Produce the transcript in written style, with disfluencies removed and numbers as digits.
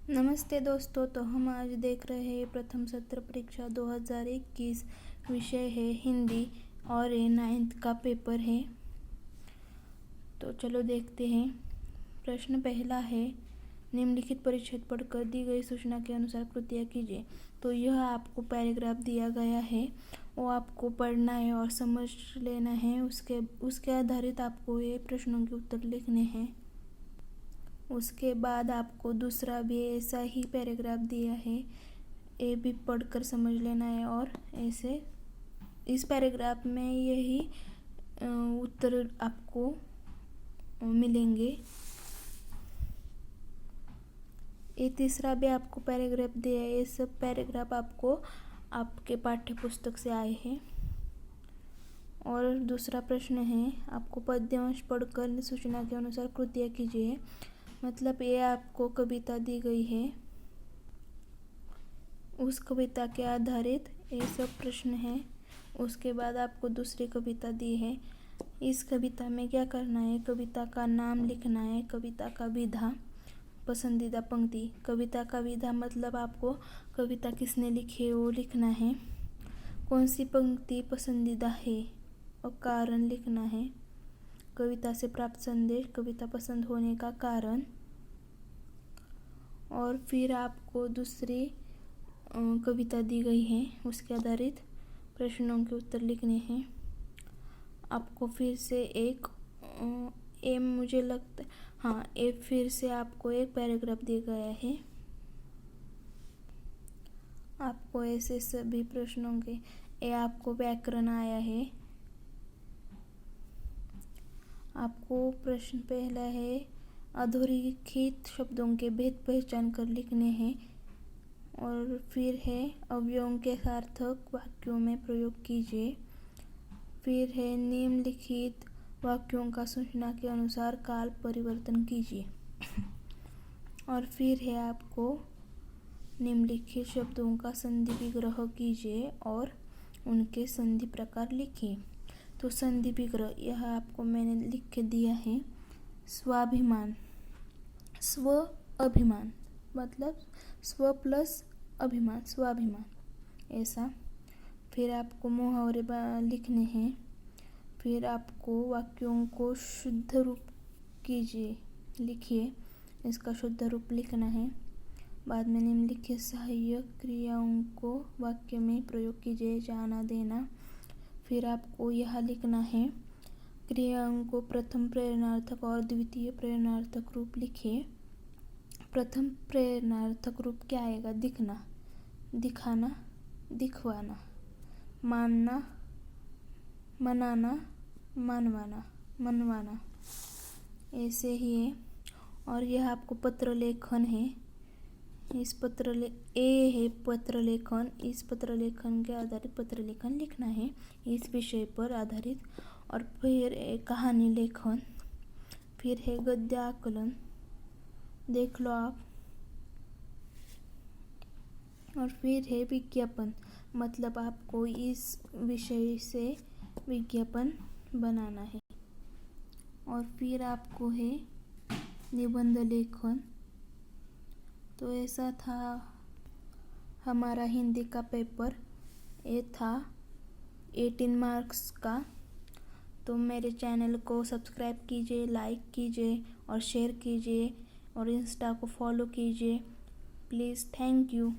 नमस्ते दोस्तों। तो हम आज देख रहे हैं प्रथम सत्र परीक्षा 2021। विषय है हिंदी और ये 9th का पेपर है। तो चलो देखते हैं। प्रश्न पहला है, निम्नलिखित परिच्छेद पढ़कर दी गई सूचना के अनुसार कृतियाँ कीजिए। तो यह आपको पैराग्राफ दिया गया है, वो आपको पढ़ना है और समझ लेना है। उसके आधारित आपको ये प्रश्नों के उत्तर लिखने हैं। उसके बाद आपको दूसरा भी ऐसा ही पैराग्राफ दिया है, ये भी पढ़कर समझ लेना है और ऐसे इस पैराग्राफ में यही उत्तर आपको मिलेंगे। ये तीसरा भी आपको पैराग्राफ दिया है। ये सब पैराग्राफ आपको आपके पाठ्य पुस्तक से आए हैं। और दूसरा प्रश्न है, आपको पद्यांश पढ़कर सूचना के अनुसार कृतियाँ कीजिए। मतलब ये आपको कविता दी गई है, उस कविता के आधारित ये सब प्रश्न है। उसके बाद आपको दूसरी कविता दी है। इस कविता में क्या करना है, कविता का नाम लिखना है, कविता का विधा, पसंदीदा पंक्ति। कविता का विधा मतलब आपको कविता किसने लिखी है वो लिखना है, कौन सी पंक्ति पसंदीदा है और कारण लिखना है, कविता से प्राप्त संदेश, कविता पसंद होने का कारण। और फिर आपको दूसरी कविता दी गई है, उसके आधारित प्रश्नों के उत्तर लिखने हैं। आपको फिर से मुझे लगता फिर से आपको एक पैराग्राफ दिया गया है। आपको ऐसे सभी प्रश्नों के आपको व्याकरण आया है। आपको प्रश्न पहला है, अधोरेखित शब्दों के भेद पहचान कर लिखने हैं। और फिर है, अवयवों के सार्थक वाक्यों में प्रयोग कीजिए। फिर है, निम्नलिखित वाक्यों का सूचना के अनुसार काल परिवर्तन कीजिए। और फिर है, आपको निम्नलिखित शब्दों का संधि विग्रह कीजिए और उनके संधि प्रकार लिखिए। तो संधि विग्रह यह आपको मैंने लिख के दिया है। स्वाभिमान, स्व अभिमान मतलब स्व प्लस अभिमान, स्वाभिमान ऐसा। फिर आपको मुहावरे लिखने हैं। फिर आपको वाक्यों को शुद्ध रूप लिखिए, इसका शुद्ध रूप लिखना है। बाद में निम्नलिखित सहायक क्रियाओं को वाक्य में प्रयोग कीजिए, जाना देना। फिर आपको यह लिखना है, क्रियाओं को प्रथम प्रेरणार्थक और द्वितीय प्रेरणार्थक रूप लिखिए। प्रथम प्रेरणार्थक रूप क्या आएगा, दिखना, दिखाना, दिखवाना, मानना, मनाना, मनवाना, मनवाना ऐसे ही है। और यह आपको पत्र लेखन है। इस पत्र लेखन, इस पत्र लेखन के आधारित पत्र लेखन लिखना है इस विषय पर आधारित। और फिर कहानी लेखन। फिर है गद्य आकलन, देख लो आप। और फिर है विज्ञापन, मतलब आपको इस विषय से विज्ञापन बनाना है। और फिर आपको है निबंध लेखन। तो ऐसा था हमारा हिंदी का पेपर। ये था 18 मार्क्स का। तो मेरे चैनल को सब्सक्राइब कीजिए, लाइक कीजिए और शेयर कीजिए और इंस्टा को फॉलो कीजिए प्लीज़। Thank you.